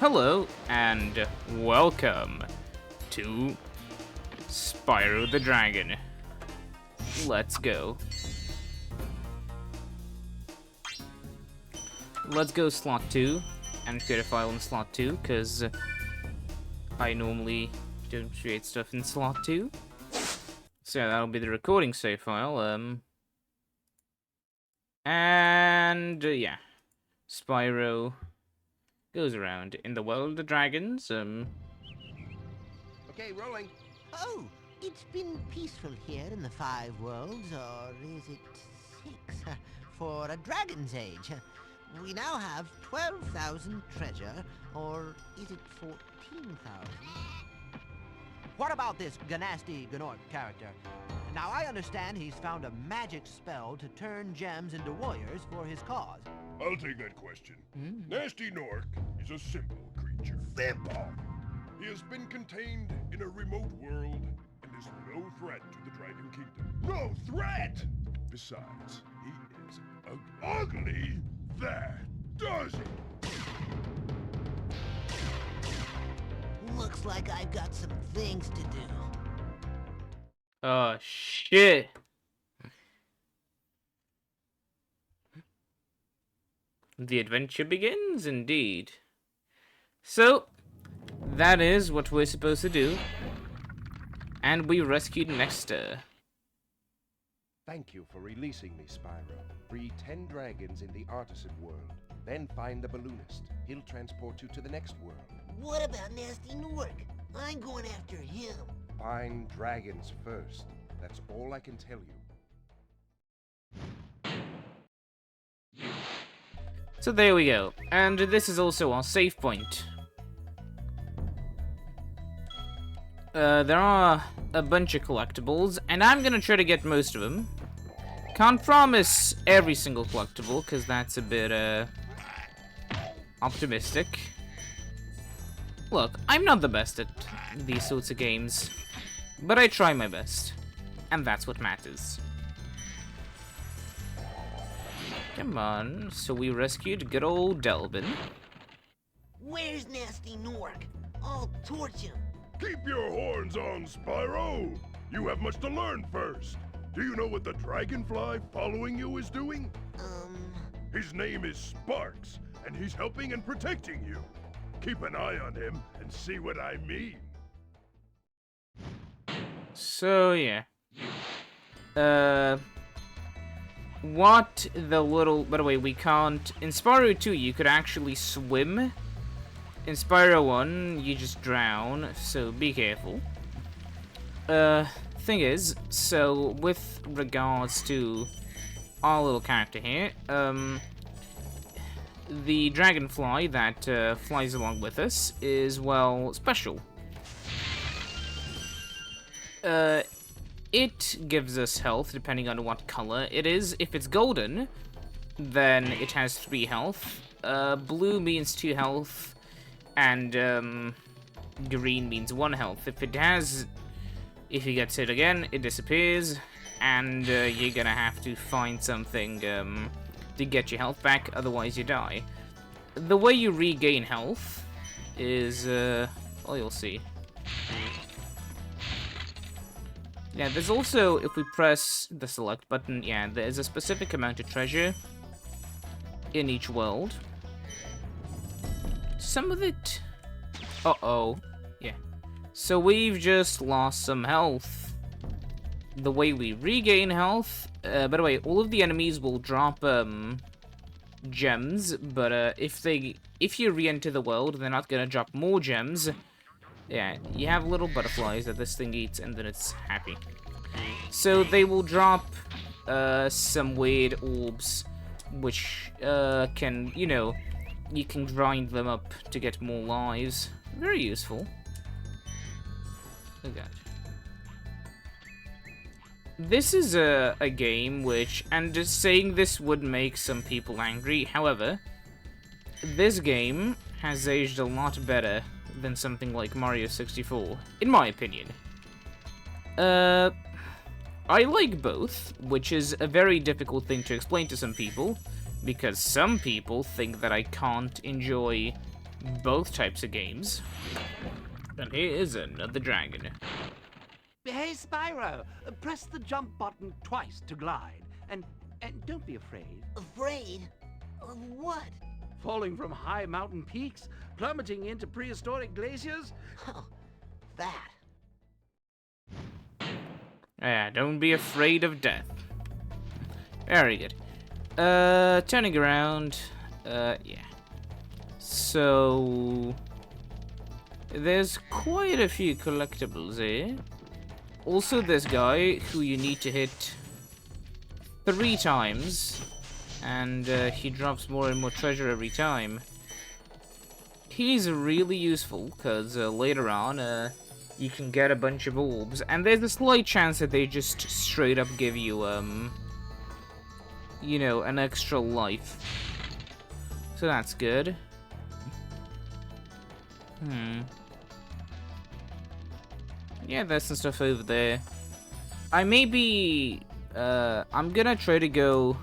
Hello and welcome to Spyro the Dragon. Let's go. Let's go slot 2 and create a file in slot 2 because I normally don't create stuff in slot 2. So that'll be the recording save file. Yeah, Spyro goes around in the world of dragons. Okay, rolling. Oh, it's been peaceful here in the Five Worlds, or is it 6? For a dragon's age. We now have 12,000 treasure, or is it 14,000? What about this Gnasty Gnorc character? Now, I understand he's found a magic spell to turn gems into warriors for his cause. I'll take that question. Gnasty Gnorc is a simple creature. Simple! He has been contained in a remote world and is no threat to the Dragon Kingdom. No threat! Besides, he is ugly. That does it! Looks like I've got some things to do. Oh shit. The adventure begins, indeed. So, that is what we're supposed to do. And we rescued Nexter. Thank you for releasing me, Spyro. Free 10 dragons in the Artisan world. Then find the balloonist. He'll transport you to the next world. What about Gnasty Gnorc? I'm going after him. Find dragons first. That's all I can tell you. So there we go. And this is also our save point. There are a bunch of collectibles, and I'm gonna try to get most of them. Can't promise every single collectible, because that's a bit, optimistic. Look, I'm not the best at these sorts of games, but I try my best, and that's what matters. Come on, so we rescued good old Delvin. Where's Gnasty Gnorc? I'll torch him. Keep your horns on, Spyro! You have much to learn first. Do you know what the dragonfly following you is doing? His name is Sparks, and he's helping and protecting you. Keep an eye on him and see what I mean. So, yeah. What the little... By the way, we can't... In Spyro 2, you could actually swim. In Spyro 1, you just drown, so be careful. Thing is, so with regards to our little character here, the dragonfly that flies along with us is, well, special. It gives us health depending on what color it is. If it's golden, then it has 3 health. Blue means 2 health, and green means 1 health. If he gets hit again, it disappears, and you're gonna have to find something to get your health back, otherwise you die. The way you regain health is, well, you'll see. Yeah, there's also, if we press the select button, yeah, there's a specific amount of treasure in each world. Some of it... Uh-oh. Yeah. So we've just lost some health. The way we regain health... by the way, all of the enemies will drop, gems, but, if you re-enter the world, they're not gonna drop more gems. Yeah, you have little butterflies that this thing eats, and then it's happy. So they will drop, some weird orbs, which, can, you know, you can grind them up to get more lives. Very useful. Oh god. This is a game which, and just saying this would make some people angry, however, this game has aged a lot better than something like Mario 64, in my opinion. I like both, which is a very difficult thing to explain to some people, because some people think that I can't enjoy both types of games. And here is another dragon. Hey, Spyro, press the jump button twice to glide. And don't be afraid. Afraid? Of what? Falling from high mountain peaks, plummeting into prehistoric glaciers. Oh, that. Yeah, don't be afraid of death. Very good. Turning around. Yeah. So there's quite a few collectibles here. Also, this guy who you need to hit 3 times, and he drops more and more treasure every time. He's really useful because later on, you can get a bunch of orbs, and there's a slight chance that they just straight up give you, you know, an extra life. So that's good. Yeah, there's some stuff over there. I may be, I'm gonna try to go...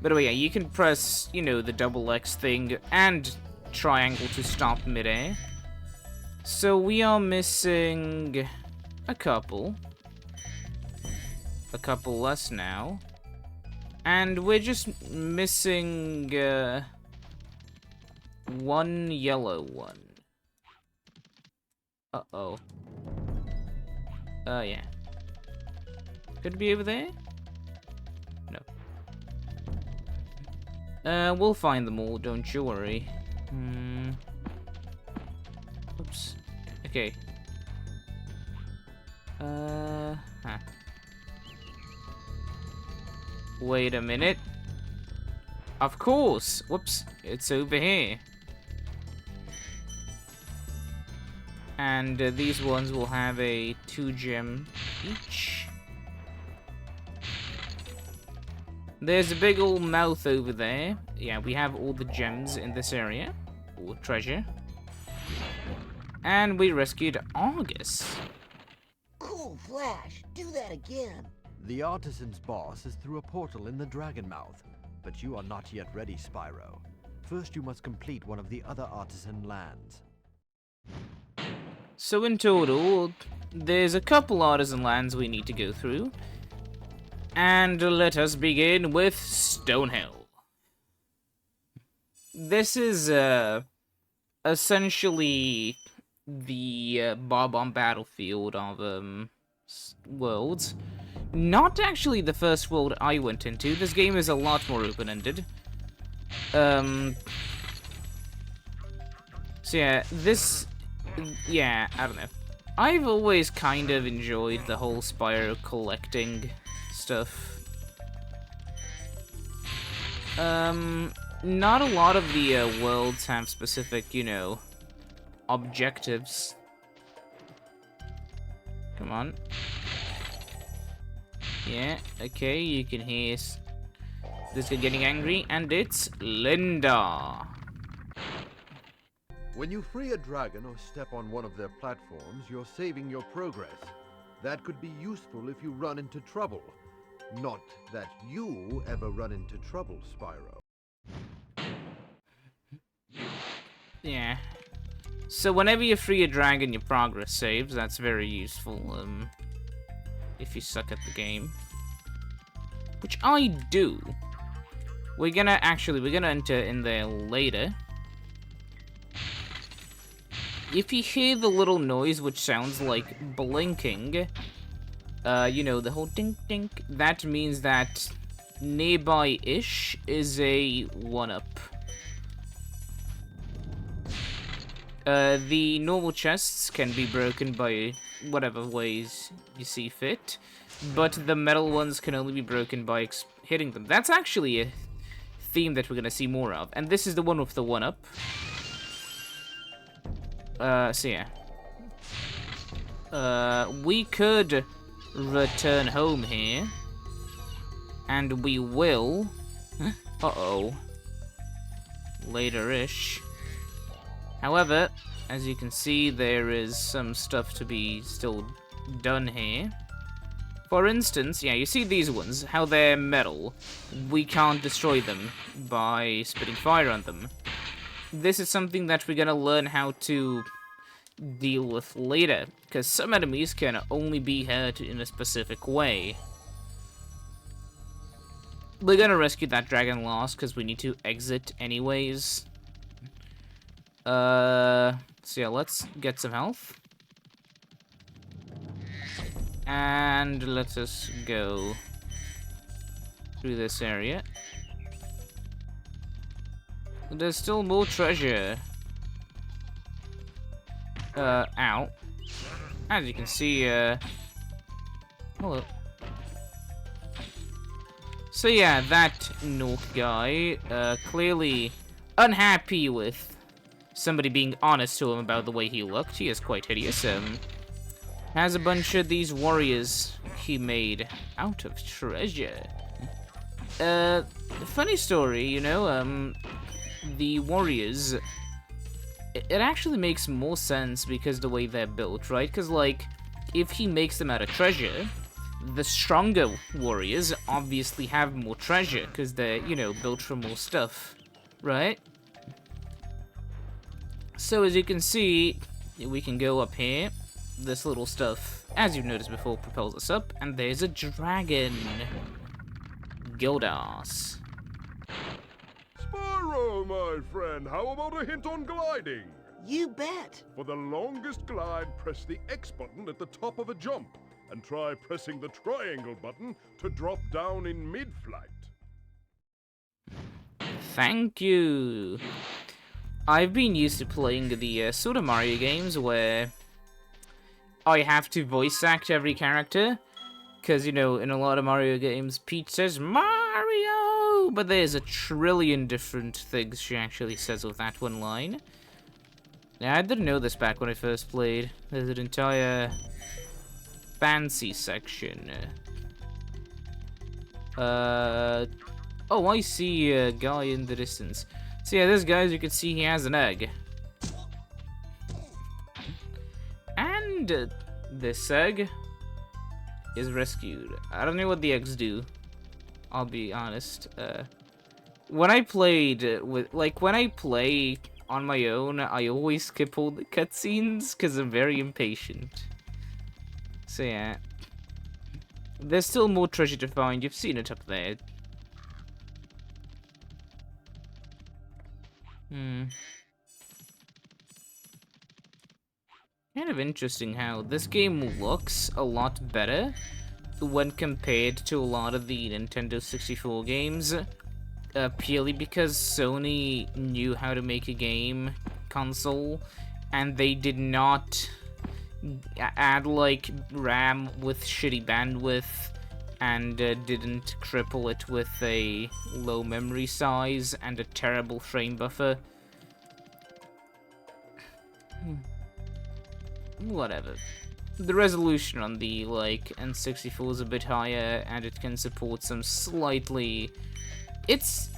By the way, yeah, you can press, you know, the double X thing and triangle to stop midair. So we are missing a couple. A couple less now. And we're just missing, one yellow one. Uh-oh. Yeah. Could it be over there? No. We'll find them all, don't you worry. Oops. Okay. Huh. Wait a minute. Of course! Whoops. It's over here. And these ones will have a 2 gem each. There's a big old mouth over there. Yeah, we have all the gems in this area. All treasure. And we rescued Argus. Cool, Flash. Do that again. The Artisan's boss is through a portal in the Dragon Mouth, but you are not yet ready, Spyro. First, you must complete one of the other Artisan lands. So in total, there's a couple Artisan lands we need to go through. And let us begin with Stone Hill. This is essentially the Bob-omb battlefield of worlds. Not actually the first world I went into. This game is a lot more open-ended. So yeah, this... Yeah, I don't know. I've always kind of enjoyed the whole Spyro collecting stuff. Not a lot of the worlds have specific, you know, objectives. Come on. Yeah, okay, you can hear this guy getting angry, and it's Linda. When you free a dragon or step on one of their platforms, you're saving your progress. That could be useful if you run into trouble. Not that you ever run into trouble, Spyro. Yeah. So whenever you free a dragon, your progress saves. That's very useful, if you suck at the game. Which I do. We're gonna enter in there later. If you hear the little noise which sounds like blinking, you know, the whole dink dink, that means that nearby-ish is a 1-up. The normal chests can be broken by whatever ways you see fit, but the metal ones can only be broken by hitting them. That's actually a theme that we're gonna see more of, and this is the one with the 1-up. So yeah. We could return home here. And we will. Uh-oh. Later-ish. However, as you can see, there is some stuff to be still done here. For instance, yeah, you see these ones, how they're metal. We can't destroy them by spitting fire on them. this is something that we're gonna learn how to deal with later, because some enemies can only be hurt in a specific way. We're gonna rescue that dragon last, because we need to exit anyways. So yeah, let's get some health. And let us go through this area. There's still more treasure. Ow. As you can see, hello. So yeah, that Gnorc guy, clearly unhappy with somebody being honest to him about the way he looked. He is quite hideous. Has a bunch of these warriors he made out of treasure. Funny story, you know, the warriors, it actually makes more sense because the way they're built, right? Because, like, if he makes them out of treasure, the stronger warriors obviously have more treasure because they're, you know, built from more stuff, right? So as you can see, we can go up here. This little stuff, as you've noticed before, propels us up, and there's a dragon. Gildas. Spyro, my friend, how about a hint on gliding? You bet. For the longest glide, press the X button at the top of a jump, and try pressing the triangle button to drop down in mid-flight. Thank you. I've been used to playing the Super Mario games where I have to voice act every character. Because, you know, in a lot of Mario games, Peach says, Mario! But there's a trillion different things she actually says with that one line. Now, I didn't know this back when I first played. There's an entire fancy section. Oh, I see a guy in the distance. So yeah, this guy, as you can see, he has an egg. And this egg is rescued. I don't know what the eggs do, I'll be honest. When I played with, like, when I play on my own, I always skip all the cutscenes because I'm very impatient. So yeah, there's still more treasure to find. You've seen it up there. Kind of interesting how this game looks a lot better when compared to a lot of the Nintendo 64 games, purely because Sony knew how to make a game console, and they did not add, like, RAM with shitty bandwidth, and didn't cripple it with a low memory size and a terrible frame buffer. Whatever. The resolution on the, like, N64 is a bit higher, and it can support some slightly... It's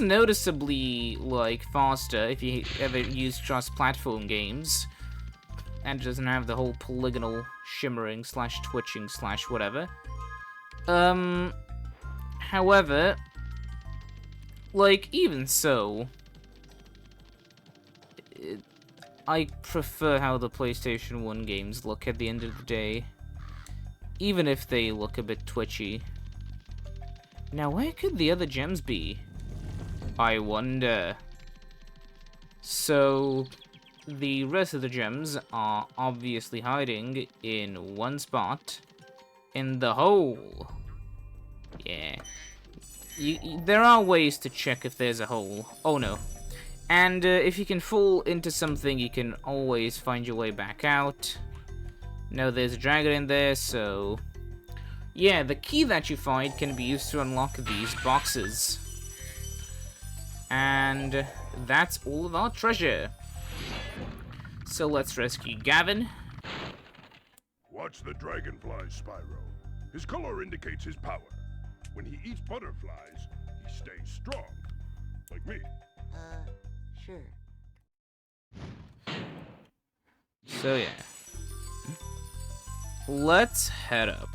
noticeably, like, faster if you ever use cross-platform games, and it doesn't have the whole polygonal shimmering slash twitching slash whatever. However, like, even so, I prefer how the PlayStation 1 games look at the end of the day, even if they look a bit twitchy. Now, where could the other gems be? I wonder. So, the rest of the gems are obviously hiding in one spot, in the hole. Yeah. There are ways to check if there's a hole. Oh no. And if you can fall into something, you can always find your way back out. Now there's a dragon in there, so... Yeah, the key that you find can be used to unlock these boxes. And that's all of our treasure. So let's rescue Gavin. Watch the dragonfly, Spyro. His color indicates his power. When he eats butterflies, he stays strong. Like me. Sure. So yeah. Let's head up.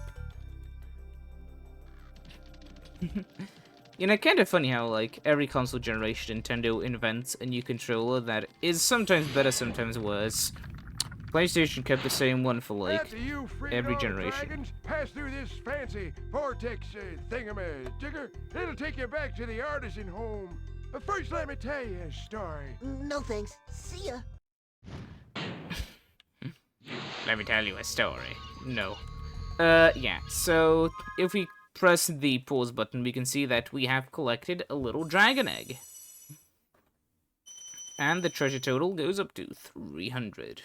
You know, kind of funny how, like, every console generation Nintendo invents a new controller that is sometimes better, sometimes worse. PlayStation kept the same one for, like, After you freed every all the generation. dragons, pass through this fancy vortex thingamajigger. It'll take you back to the Artisan Home. But first, let me tell you a story. No thanks. See ya. Let me tell you a story. No. Yeah, so if we press the pause button, we can see that we have collected a little dragon egg. And the treasure total goes up to 300.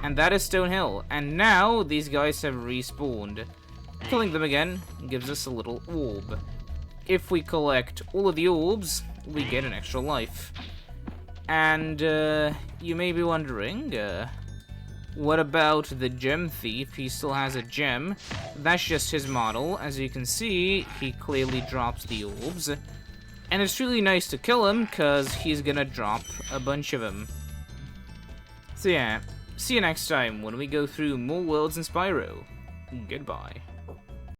And that is Stone Hill. And now these guys have respawned. Killing them again gives us a little orb. If we collect all of the orbs, we get an extra life. And you may be wondering, what about the gem thief? He still has a gem. That's just his model. As you can see, he clearly drops the orbs. And it's really nice to kill him, because he's gonna drop a bunch of them. So yeah, see you next time when we go through more worlds in Spyro. Goodbye.